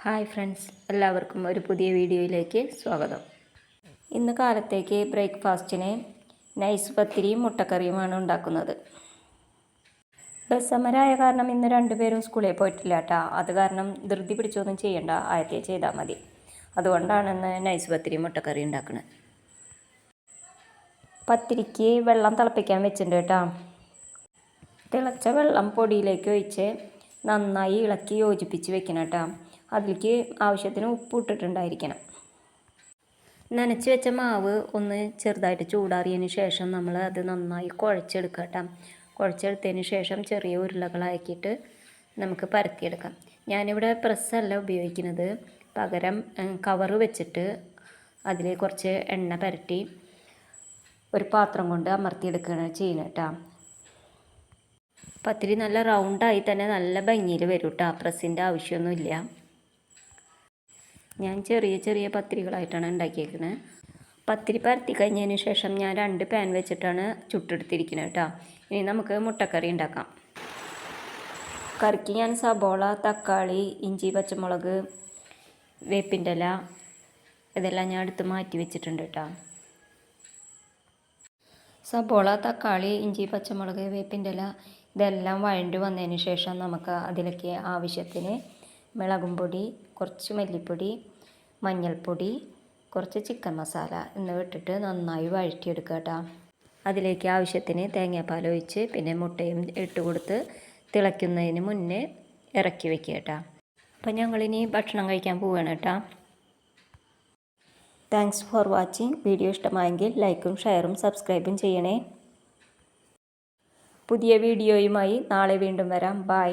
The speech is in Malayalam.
ഹായ് ഫ്രണ്ട്സ്, എല്ലാവർക്കും ഒരു പുതിയ വീഡിയോയിലേക്ക് സ്വാഗതം. ഇന്ന് കാലത്തേക്ക് ബ്രേക്ക്ഫാസ്റ്റിന് നൈസ് പത്തിരിയും മുട്ടക്കറിയുമാണ് ഉണ്ടാക്കുന്നത്. ബസ് സമരമായ കാരണം ഇന്ന് രണ്ടുപേരും സ്കൂളിൽ പോയിട്ടില്ല കേട്ടോ. അത് കാരണം ധൃതി പിടിച്ചൊന്നും ചെയ്യണ്ട, ആദ്യത്തെ ചെയ്താൽ മതി. അതുകൊണ്ടാണ് ഇന്ന് നൈസ് പത്തിരിയും മുട്ടക്കറി ഉണ്ടാക്കുന്നത്. പത്തിരിക്ക് വെള്ളം തിളപ്പിക്കാൻ വെച്ചിട്ടുണ്ട് കേട്ടോ. തിളച്ച വെള്ളം പൊടിയിലേക്ക് ഒഴിച്ച് നന്നായി ഇളക്കി യോജിപ്പിച്ച് വെക്കണം കേട്ടോ. അതിലേക്ക് ആവശ്യത്തിന് ഉപ്പ് ഇട്ടിട്ടുണ്ടായിരിക്കണം. നനച്ച് വെച്ച മാവ് ഒന്ന് ചെറുതായിട്ട് ചൂടാറിയതിന് ശേഷം നമ്മൾ അത് നന്നായി കുഴച്ചെടുക്കുക കേട്ടോ. കുഴച്ചെടുത്തതിന് ശേഷം ചെറിയ ഉരുളകളാക്കിയിട്ട് നമുക്ക് പരത്തിയെടുക്കാം. ഞാനിവിടെ പ്രസ്സല്ല ഉപയോഗിക്കുന്നത്, പകരം കവറ് വെച്ചിട്ട് അതിൽ കുറച്ച് എണ്ണ പുരട്ടി ഒരു പാത്രം കൊണ്ട് അമർത്തിയെടുക്കുകയാണ് ചെയ്യുന്നത് കേട്ടോ. പത്തിരി നല്ല റൗണ്ടായി തന്നെ നല്ല ഭംഗിയിൽ വരും കേട്ടോ. പ്രസ്സിൻ്റെ ആവശ്യമൊന്നുമില്ല. ഞാൻ ചെറിയ ചെറിയ പത്തിരികളായിട്ടാണ് ഉണ്ടാക്കിയേക്കുന്നത്. പത്തിരി പരത്തി കഴിഞ്ഞതിന് ശേഷം ഞാൻ 2 പാൻ വെച്ചിട്ടാണ് ചുട്ടെടുത്തിരിക്കുന്നത് കേട്ടോ. ഇനി നമുക്ക് മുട്ടക്കറി ഉണ്ടാക്കാം. കറിക്ക് ഞാൻ സബോള, തക്കാളി, ഇഞ്ചി, പച്ചമുളക്, വേപ്പിൻ്റെ ഇല ഇതെല്ലാം ഞാൻ എടുത്ത് മാറ്റി വെച്ചിട്ടുണ്ട് കേട്ടോ. സബോള, തക്കാളി, ഇഞ്ചി, പച്ചമുളക്, വേപ്പിൻ്റെ ഇല ഇതെല്ലാം വഴണ്ടി വന്നതിന് ശേഷം നമുക്ക് അതിലേക്ക് ആവശ്യത്തിന് മുളകും പൊടി, കുറച്ച് മല്ലിപ്പൊടി, മഞ്ഞൾപ്പൊടി, കുറച്ച് ചിക്കൻ മസാല എന്നിവ ഇട്ടിട്ട് നന്നായി വഴറ്റിയെടുക്കുക കേട്ടോ. അതിലേക്ക് ആവശ്യത്തിന് തേങ്ങാപ്പാൽ ഒഴിച്ച് പിന്നെ മുട്ടയും ഇട്ട് കൊടുത്ത് തിളയ്ക്കുന്നതിന് മുന്നേ ഇറക്കി വെക്കുക കേട്ടോ. അപ്പം ഞങ്ങളിനി ഭക്ഷണം കഴിക്കാൻ പോവുകയാണ് കേട്ടോ. Thanks for watching. വീഡിയോ ഇഷ്ടമായെങ്കിൽ ലൈക്കും ഷെയറും സബ്സ്ക്രൈബും ചെയ്യണേ. പുതിയ വീഡിയോയുമായി നാളെ വീണ്ടും വരാം. ബൈ.